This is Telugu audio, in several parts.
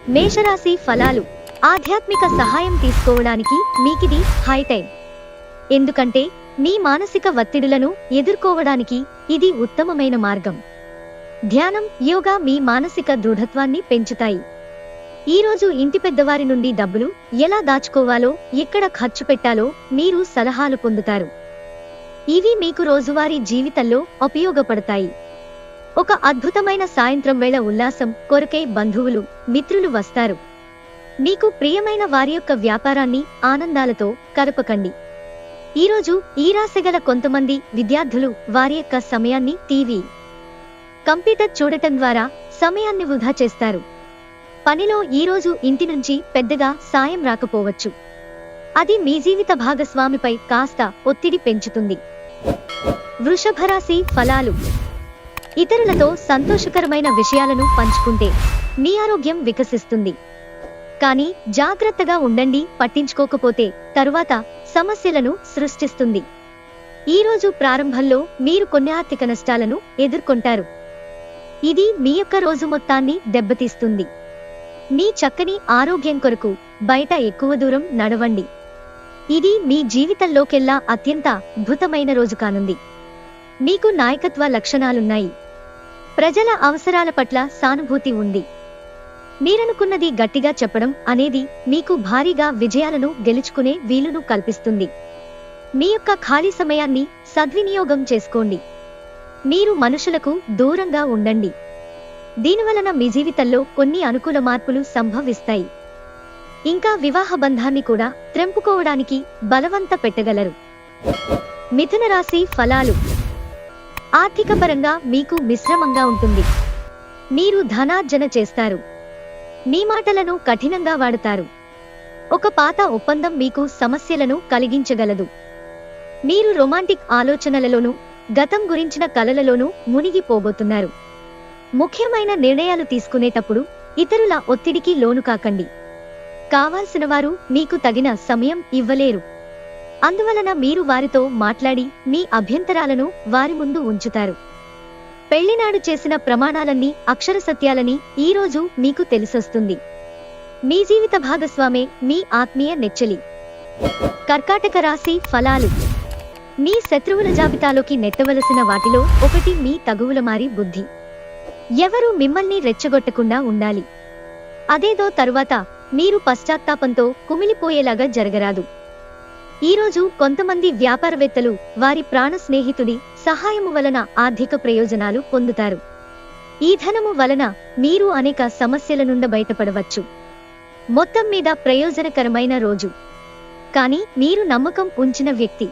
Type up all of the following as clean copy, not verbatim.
మేషరాశి ఫలాలు. ఆధ్యాత్మిక సహాయం తీసుకోవడానికి మీకిది హై టైం. ఎందుకంటే మీ మానసిక ఒత్తిడులను ఎదుర్కోవడానికి ఇది ఉత్తమమైన మార్గం. ధ్యానం, యోగా మీ మానసిక దృఢత్వాన్ని పెంచుతాయి. ఈరోజు ఇంటి పెద్దవారి నుండి డబ్బులు ఎలా దాచుకోవాలో, ఎక్కడ ఖర్చు పెట్టాలో మీరు సలహాలు పొందుతారు. ఇవి మీకు రోజువారీ జీవితంలో ఉపయోగపడతాయి. ఒక అద్భుతమైన సాయంత్రం వేళ ఉల్లాసం కొరకై బంధువులు, మిత్రులు వస్తారు. మీకు ప్రియమైన వారి యొక్క వ్యాపారాన్ని ఆనందాలతో కలపకండి. ఈరోజు ఈ రాశిగల కొంతమంది విద్యార్థులు వారి యొక్క సమయాన్ని టీవీ, కంప్యూటర్ చూడటం ద్వారా సమయాన్ని వృధా చేస్తారు. పనిలో ఈరోజు ఇంటి నుంచి పెద్దగా సాయం రాకపోవచ్చు. అది మీ జీవిత భాగస్వామిపై కాస్త ఒత్తిడి పెంచుతుంది. వృషభరాశి ఫలాలు. ఇతరులతో సంతోషకరమైన విషయాలను పంచుకుంటే మీ ఆరోగ్యం వికసిస్తుంది. కానీ జాగ్రత్తగా ఉండండి, పట్టించుకోకపోతే తరువాత సమస్యలను సృష్టిస్తుంది. ఈరోజు ప్రారంభంలో మీరు కొన్ని ఆర్థిక నష్టాలను ఎదుర్కొంటారు. ఇది మీ యొక్క రోజు మొత్తాన్ని దెబ్బతీస్తుంది. మీ చక్కని ఆరోగ్యం కొరకు బయట ఎక్కువ దూరం నడవండి. ఇది మీ జీవితంలోకెల్లా అత్యంత అద్భుతమైన రోజు కానుంది. మీకు నాయకత్వ లక్షణాలున్నాయి. ప్రజల అవసరాల పట్ల సానుభూతి ఉంది. మీరనుకున్నది గట్టిగా చెప్పడం అనేది మీకు భారీగా విజయాలను గెలుచుకునే వీలును కల్పిస్తుంది. మీ యొక్క ఖాళీ సమయాన్ని సద్వినియోగం చేసుకోండి. మీరు మనుషులకు దూరంగా ఉండండి. దీనివలన మీ జీవితంలో కొన్ని అనుకూల మార్పులు సంభవిస్తాయి. ఇంకా వివాహ బంధాన్ని కూడా త్రెంపుకోవడానికి బలవంత పెట్టగలరు. మిథున రాశి ఫలాలు. ఆర్థిక పరంగా మీకు మిశ్రమంగా ఉంటుంది. మీరు ధనార్జన చేస్తారు. మీ మాటలను కఠినంగా వాడతారు. ఒక పాత ఒప్పందం మీకు సమస్యలను కలిగించగలదు. మీరు రొమాంటిక్ ఆలోచనలలోనూ గతం గురించిన కలలలోనూ మునిగిపోబోతున్నారు. ముఖ్యమైన నిర్ణయాలు తీసుకునేటప్పుడు ఇతరుల ఒత్తిడికి లోను కాకండి. కావాల్సిన వారు మీకు తగిన సమయం ఇవ్వలేరు. అందువలన మీరు వారితో మాట్లాడి మీ అభ్యంతరాలను వారి ముందు ఉంచుతారు. పెళ్లినాడు చేసిన ప్రమాణాలన్నీ అక్షరసత్యాలని ఈరోజు మీకు తెలిసొస్తుంది. మీ జీవిత భాగస్వామే మీ ఆత్మీయ నెచ్చెలి. కర్కాటక రాశి ఫలాలు. మీ శత్రువుల జాబితాలోకి నెట్టవలసిన వాటిలో ఒకటి మీ తగువులమారి బుద్ధి. ఎవరు మిమ్మల్ని రెచ్చగొట్టకుండా ఉండాలి. అదేదో తరువాత మీరు పశ్చాత్తాపంతో కుమిలిపోయేలాగా జరగరాదు. ఈరోజు కొంతమంది వ్యాపారవేత్తలు వారి ప్రాణ స్నేహితుడి సహాయము వలన ఆర్థిక ప్రయోజనాలు పొందుతారు. ఈ ధనము వలన మీరు అనేక సమస్యల నుండి బయటపడవచ్చు. మొత్తం మీద ప్రయోజనకరమైన రోజు. కానీ మీరు నమ్మకం ఉంచిన వ్యక్తి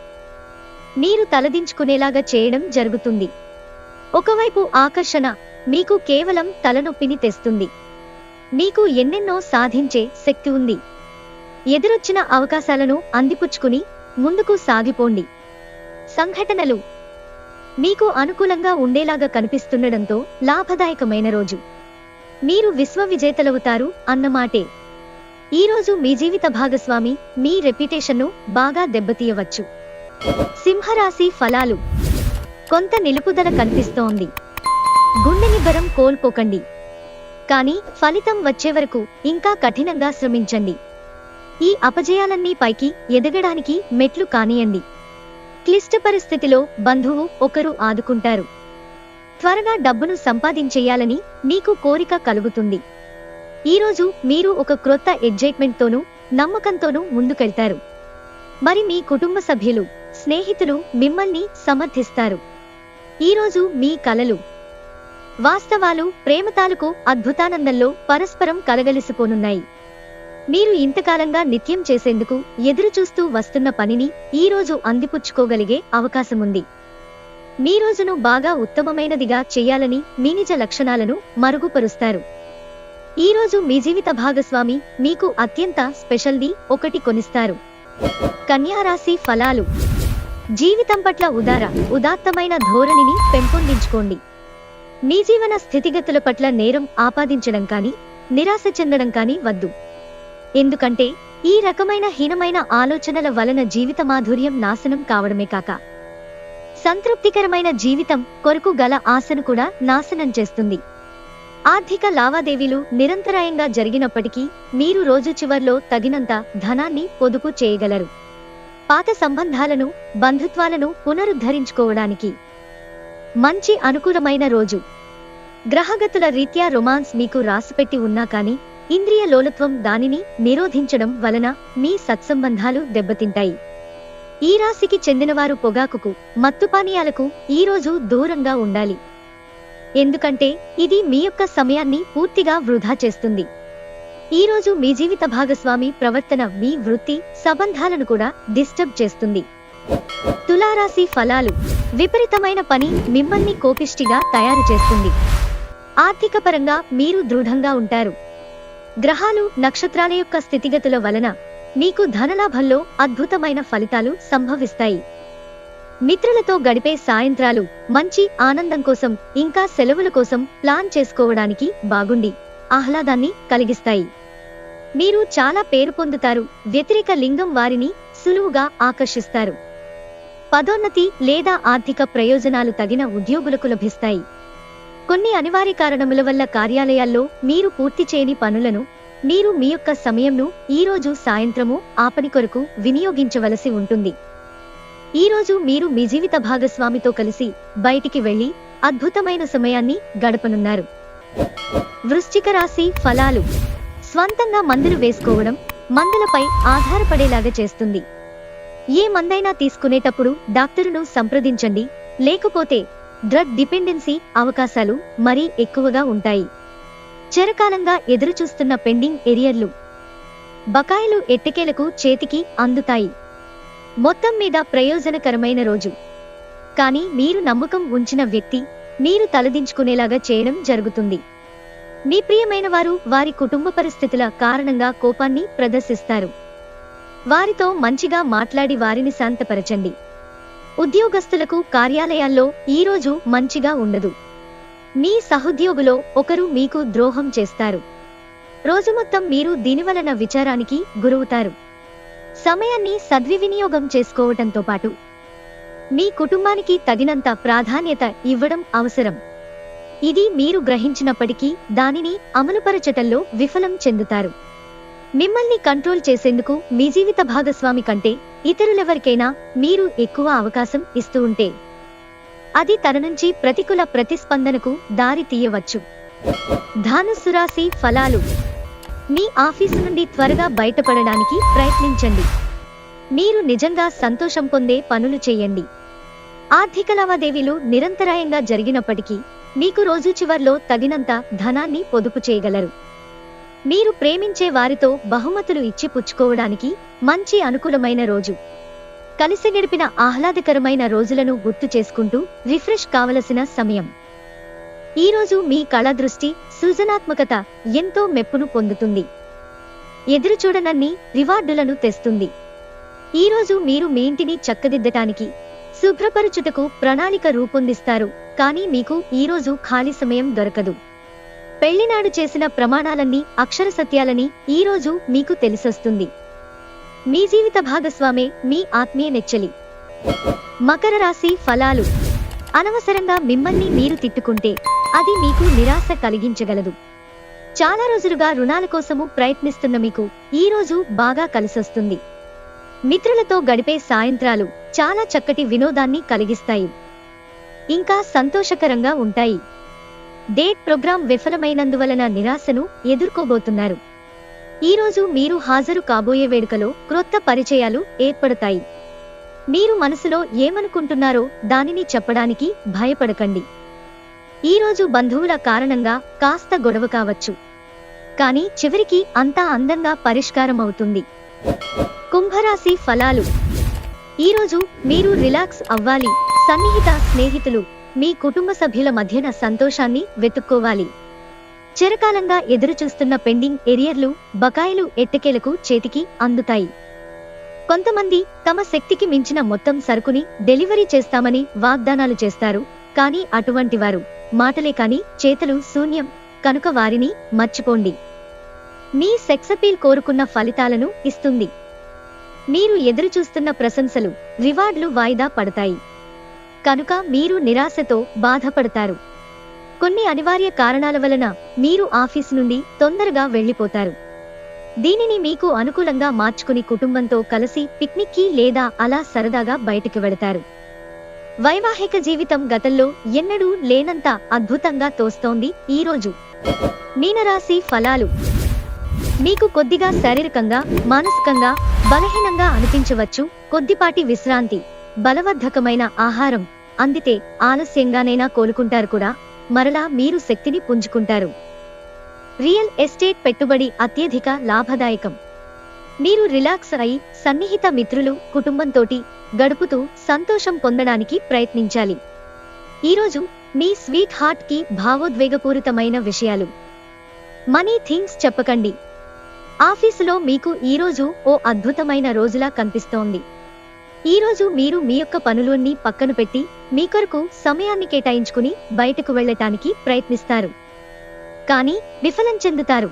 మీరు తలదించుకునేలాగా చేయడం జరుగుతుంది. ఒకవైపు ఆకర్షణ మీకు కేవలం తలనొప్పిని తెస్తుంది. మీకు ఎన్నెన్నో సాధించే శక్తి ఉంది. ఎదురొచ్చిన అవకాశాలను అందిపుచ్చుకుని ముందుకు సాగిపోండి. సంఘటనలు మీకు అనుకూలంగా ఉండేలాగా కనిపిస్తుండడంతో లాభదాయకమైన రోజు. మీరు విశ్వవిజేతలవుతారు అన్నమాటే. ఈరోజు మీ జీవిత భాగస్వామి మీ రెప్యుటేషన్ను బాగా దెబ్బతీయవచ్చు. సింహరాశి ఫలాలు. కొంత నిలుపుదల కనిపిస్తోంది. గుండె నిబ్బరం కోల్పోకండి. కానీ ఫలితం వచ్చే వరకు ఇంకా కఠినంగా శ్రమించండి. ఈ అపజయాలన్నీ పైకి ఎదగడానికి మెట్లు కానియండి. క్లిష్ట పరిస్థితిలో బంధువు ఒకరు ఆదుకుంటారు. త్వరగా డబ్బును సంపాదించేయాలని మీకు కోరిక కలుగుతుంది. ఈరోజు మీరు ఒక క్రొత్త ఎగ్జైట్మెంట్తోనూ నమ్మకంతోనూ ముందుకెళ్తారు. మరి మీ కుటుంబ సభ్యులు, స్నేహితులు మిమ్మల్ని సమర్థిస్తారు. ఈరోజు మీ కలలు, వాస్తవాలు, ప్రేమతాలకు అద్భుతానందంలో పరస్పరం కలగలిసిపోనున్నాయి. మీరు ఇంతకాలంగా నిత్యం చేసేందుకు ఎదురుచూస్తూ వస్తున్న పనిని ఈరోజు అందిపుచ్చుకోగలిగే అవకాశముంది. మీ రోజును బాగా ఉత్తమమైనదిగా చెయ్యాలని మీ నిజ లక్షణాలను మరుగుపరుస్తారు. ఈరోజు మీ జీవిత భాగస్వామి మీకు అత్యంత స్పెషల్ది ఒకటి కొనిస్తారు. కన్యారాశి ఫలాలు. జీవితం పట్ల ఉదాత్తమైన ధోరణిని పెంపొందించుకోండి. మీ జీవన స్థితిగతుల పట్ల నేరం ఆపాదించడం కానీ, నిరాశ చెందడం కానీ వద్దు. ఎందుకంటే ఈ రకమైన హీనమైన ఆలోచనల వలన జీవిత మాధుర్యం నాశనం కావడమే కాక సంతృప్తికరమైన జీవితం కొరకు గల ఆశను కూడా నాశనం చేస్తుంది. ఆర్థిక లావాదేవీలు నిరంతరాయంగా జరిగినప్పటికీ మీరు రోజు చివర్లో తగినంత ధనాన్ని పొదుపు చేయగలరు. పాత సంబంధాలను, బంధుత్వాలను పునరుద్ధరించుకోవడానికి మంచి అనుకూలమైన రోజు. గ్రహగతుల రీత్యా రొమాన్స్ మీకు రాసిపెట్టి ఉన్నా కానీ ఇంద్రియ లోలత్వం దానిని నిరోధించడం వలన మీ సత్సంబంధాలు దెబ్బతింటాయి. ఈ రాశికి చెందినవారు పొగాకుకు, మత్తుపానీయాలకు ఈరోజు దూరంగా ఉండాలి. ఎందుకంటే ఇది మీ యొక్క సమయాన్ని పూర్తిగా వృధా చేస్తుంది. ఈరోజు మీ జీవిత భాగస్వామి ప్రవర్తన మీ వృత్తి సంబంధాలను కూడా డిస్టర్బ్ చేస్తుంది. తులారాశి ఫలాలు. విపరీతమైన పని మిమ్మల్ని కోపిష్టిగా తయారు చేస్తుంది. ఆర్థికపరంగా మీరు దృఢంగా ఉంటారు. గ్రహాలు, నక్షత్రాల యొక్క స్థితిగతుల వలన మీకు ధనలాభంలో అద్భుతమైన ఫలితాలు సంభవిస్తాయి. మిత్రులతో గడిపే సాయంత్రాలు మంచి ఆనందం కోసం, ఇంకా సెలవుల కోసం ప్లాన్ చేసుకోవడానికి బాగుండి ఆహ్లాదాన్ని కలిగిస్తాయి. మీరు చాలా పేరు పొందుతారు. వ్యతిరేక లింగం వారిని సులువుగా ఆకర్షిస్తారు. పదోన్నతి లేదా ఆర్థిక ప్రయోజనాలు తగిన ఉద్యోగులకు లభిస్తాయి. కొన్ని అనివార్య కారణముల వల్ల కార్యాలయాల్లో మీరు పూర్తి చేయని పనులను మీరు మీ యొక్క సమయంను ఈరోజు సాయంత్రము ఆ పని కొరకు వినియోగించవలసి ఉంటుంది. ఈరోజు మీరు మీ జీవిత భాగస్వామితో కలిసి బయటికి వెళ్లి అద్భుతమైన సమయాన్ని గడపనున్నారు. వృశ్చిక రాశి ఫలాలు. స్వంతంగా మందులు వేసుకోవడం మందులపై ఆధారపడేలాగా చేస్తుంది. ఏ మందైనా తీసుకునేటప్పుడు డాక్టరును సంప్రదించండి, లేకపోతే డ్రగ్ డిపెండెన్సీ అవకాశాలు మరీ ఎక్కువగా ఉంటాయి. చిరకాలంగా ఎదురుచూస్తున్న పెండింగ్ ఎరియర్లు, బకాయిలు ఎట్టకేలకు చేతికి అందుతాయి. మొత్తం మీద ప్రయోజనకరమైన రోజు. కానీ మీరు నమ్మకం ఉంచిన వ్యక్తి మీరు తలదించుకునేలాగా చేయడం జరుగుతుంది. మీ ప్రియమైన వారు వారి కుటుంబ పరిస్థితుల కారణంగా కోపాన్ని ప్రదర్శిస్తారు. వారితో మంచిగా మాట్లాడి వారిని శాంతపరచండి. ఉద్యోగస్తులకు కార్యాలయాల్లో ఈరోజు మంచిగా ఉండదు. మీ సహోద్యోగులో ఒకరు మీకు ద్రోహం చేస్తారు. రోజు మొత్తం మీరు దీనివలన విచారానికి గురవుతారు. సమయాన్ని సద్వినియోగం చేసుకోవటంతో పాటు మీ కుటుంబానికి తగినంత ప్రాధాన్యత ఇవ్వడం అవసరం. ఇది మీరు గ్రహించినప్పటికీ దానిని అమలుపరచటంలో విఫలం చెందుతారు. మిమ్మల్ని కంట్రోల్ చేసేందుకు మీ జీవిత భాగస్వామి కంటే ఇతరులెవరికైనా మీరు ఎక్కువ అవకాశం ఇస్తూ ఉంటే అది తన నుంచి ప్రతికూల ప్రతిస్పందనకు దారి తీయవచ్చు. ధనుస్సు రాశి ఫలాలు. మీ ఆఫీసు నుండి త్వరగా బయటపడడానికి ప్రయత్నించండి. మీరు నిజంగా సంతోషం పొందే పనులు చేయండి. ఆర్థిక లావాదేవీలు నిరంతరాయంగా జరిగినప్పటికీ మీకు రోజు చివర్లో తగినంత ధనాన్ని పొదుపు చేయగలరు. మీరు ప్రేమించే వారితో బహుమతులు ఇచ్చి పుచ్చుకోవడానికి మంచి అనుకూలమైన రోజు. కలిసి గడిపిన ఆహ్లాదకరమైన రోజులను గుర్తు చేసుకుంటూ రిఫ్రెష్ కావలసిన సమయం. ఈరోజు మీ కళ, దృష్టి, సృజనాత్మకత ఎంతో మెప్పును పొందుతుంది. ఎదురుచూడనన్ని రివార్డులను తెస్తుంది. ఈరోజు మీరు మీ ఇంటిని చక్కదిద్దటానికి, శుభ్రపరచుటకు ప్రణాళిక రూపొందిస్తారు. కానీ మీకు ఈరోజు ఖాళీ సమయం దొరకదు. పెళ్లినాడు చేసిన ప్రమాణాలన్నీ అక్షర సత్యాలని ఈరోజు మీకు తెలిసొస్తుంది. మీ జీవిత భాగస్వామే మీ ఆత్మీయ నెచ్చలి. మకర రాశి ఫలాలు. అనవసరంగా మిమ్మల్ని మీరు తిట్టుకుంటే అది మీకు నిరాశ కలిగించగలదు. చాలా రోజులుగా రుణాల కోసము ప్రయత్నిస్తున్న మీకు ఈరోజు బాగా కలిసొస్తుంది. మిత్రులతో గడిపే సాయంత్రాలు చాలా చక్కటి వినోదాన్ని కలిగిస్తాయి, ఇంకా సంతోషకరంగా ఉంటాయి. డేట్ ప్రోగ్రాం విఫలమైనందువలన నిరాశను ఎదుర్కోబోతున్నారు. ఈరోజు మీరు హాజరు కాబోయే వేడుకలో క్రొత్త పరిచయాలు ఏర్పడతాయి. మీరు మనసులో ఏమనుకుంటున్నారో దానిని చెప్పడానికి భయపడకండి. ఈరోజు బంధువుల కారణంగా కాస్త గొడవ కావచ్చు, కానీ చివరికి అంతా అందంగా పరిష్కారం అవుతుంది. కుంభరాశి ఫలాలు. ఈరోజు మీరు రిలాక్స్ అవ్వాలి. సన్నిహిత స్నేహితులు, మీ కుటుంబ సభ్యుల మధ్యన సంతోషాన్ని వెతుక్కోవాలి. చిరకాలంగా ఎదురుచూస్తున్న పెండింగ్ ఎరియర్లు, బకాయిలు ఎట్టకేలకు చేతికి అందుతాయి. కొంతమంది తమ శక్తికి మించిన మొత్తం సరుకుని డెలివరీ చేస్తామని వాగ్దానాలు చేస్తారు. కానీ అటువంటి వారు మాటలే కాని చేతలు శూన్యం కనుక వారిని మర్చిపోండి. మీ సెక్సపీల్ కోరుకున్న ఫలితాలను ఇస్తుంది. మీరు ఎదురుచూస్తున్న ప్రశంసలు, రివార్డులు వాయిదా పడతాయి కనుక మీరు నిరాశతో బాధపడతారు. కొన్ని అనివార్య కారణాల వలన మీరు ఆఫీస్ నుండి తొందరగా వెళ్లిపోతారు. దీనిని మీకు అనుకూలంగా మార్చుకుని కుటుంబంతో కలిసి పిక్నిక్కి లేదా అలా సరదాగా బయటికి వెళతారు. వైవాహిక జీవితం గతంలో ఎన్నడూ లేనంత అద్భుతంగా తోస్తోంది ఈరోజు. మీనరాశి ఫలాలు. మీకు కొద్దిగా శారీరకంగా, మానసికంగా బలహీనంగా అనిపించవచ్చు. కొద్దిపాటి విశ్రాంతి, బలవర్ధకమైన ఆహారం అందితే ఆలస్యంగానైనా కోలుకుంటారు కూడా. మరలా మీరు శక్తిని పుంజుకుంటారు. రియల్ ఎస్టేట్ పెట్టుబడి అత్యధిక లాభదాయకం. మీరు రిలాక్స్ అయి సన్నిహిత మిత్రులు, కుటుంబంతోటి గడుపుతూ సంతోషం పొందడానికి ప్రయత్నించాలి. ఈరోజు మీ స్వీట్ హార్ట్ కి భావోద్వేగపూరితమైన విషయాలు, మనీ థింగ్స్ చెప్పకండి. ఆఫీసులో మీకు ఈరోజు ఓ అద్భుతమైన రోజులా కనిపిస్తోంది. ఈరోజు మీరు మీ యొక్క పనులన్నీ పక్కన పెట్టి మీ కొరకు సమయాన్ని కేటాయించుకుని బయటకు వెళ్లటానికి ప్రయత్నిస్తారు. కానీ విఫలం చెందుతారు.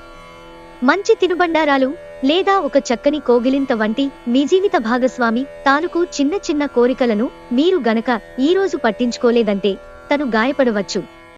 మంచి తినుబండారాలు లేదా ఒక చక్కని కోగిలింత వంటి మీ జీవిత భాగస్వామి తాలూకు చిన్న చిన్న కోరికలను మీరు గనక ఈరోజు పట్టించుకోలేదంటే తను గాయపడవచ్చు.